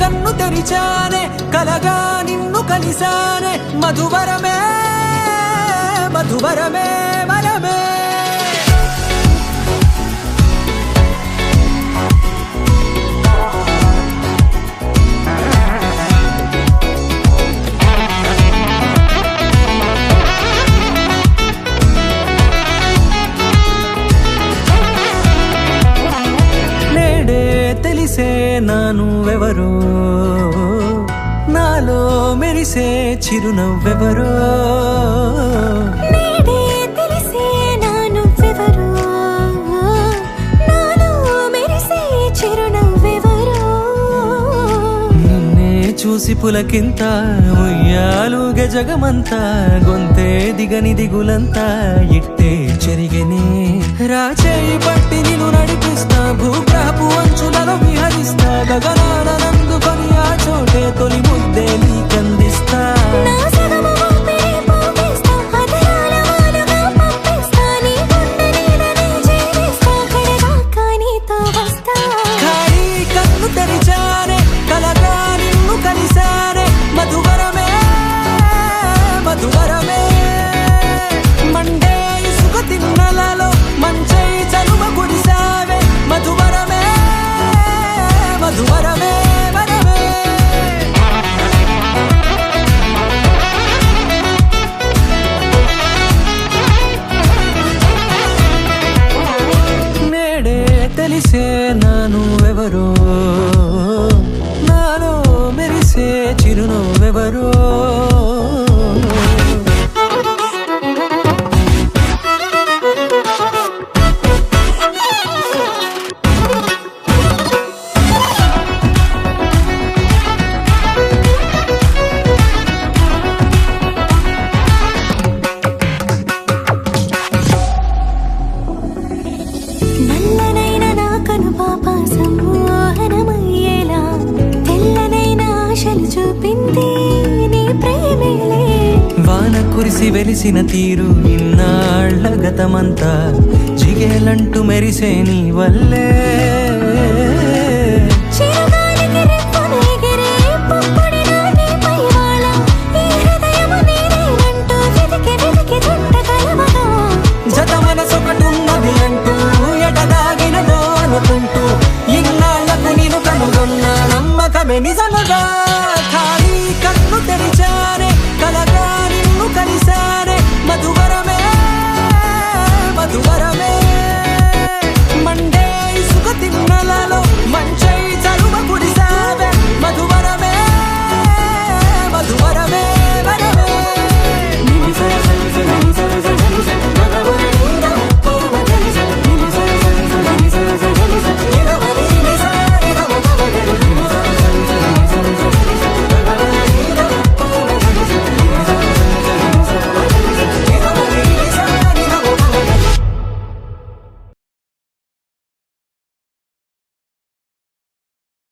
కన్ను తెరిచానే కలగా నిన్ను కలిసానే మధువరమే మధువరమే వరమే తెలిసే నానువెవరో నాలో మెరిసే చిరునవ్వెవరో నేడే తెలిసే నానువెవరో నాలో మెరిసే చిరునవ్వెవరో నిన్నే చూసి పులకింత ఉయ్యాలుగే జగమంతా గొంతే దిగని దిగులంతా ఇట్టే చెరిగెనే రాచేయి పట్టి నిన్ను నడిపిస్తా భూగ్రహపు అంచులలో విహరిస్తా గగనాన నందుకొని ఆ చోటే తొలి ముద్దే నీకందిస్తా నా సగము ఊపిరి పోగేస్తా అదరాల వాలుగా పంపిస్తా నీ గుండె నీడనే చేరిస్తా కడదాకా నీతో వస్తా ఖాళీ కన్ను తెరిచానే కలగా నిన్ను కలిసానే మధువరమే మధువరమే మండే ఇసుక తిన్నలలో మంచై చలువ కురిసావే మధువరమే మధువరమే వరమే నేడే తెలిసే నానువెవరో నాలో మెరిసే చిరునవ్వెవరో నల్లనైన నా కనుపాప సమ్మోహనమయ్యేలా తెల్లనైన ఆశలు చూపింది నీ ప్రేమేలే వాన కురిసి వెలిసిన తీరు ఇన్నాళ్ల గతమంతా జిగేలంటూ మెరిసే నీ వల్లే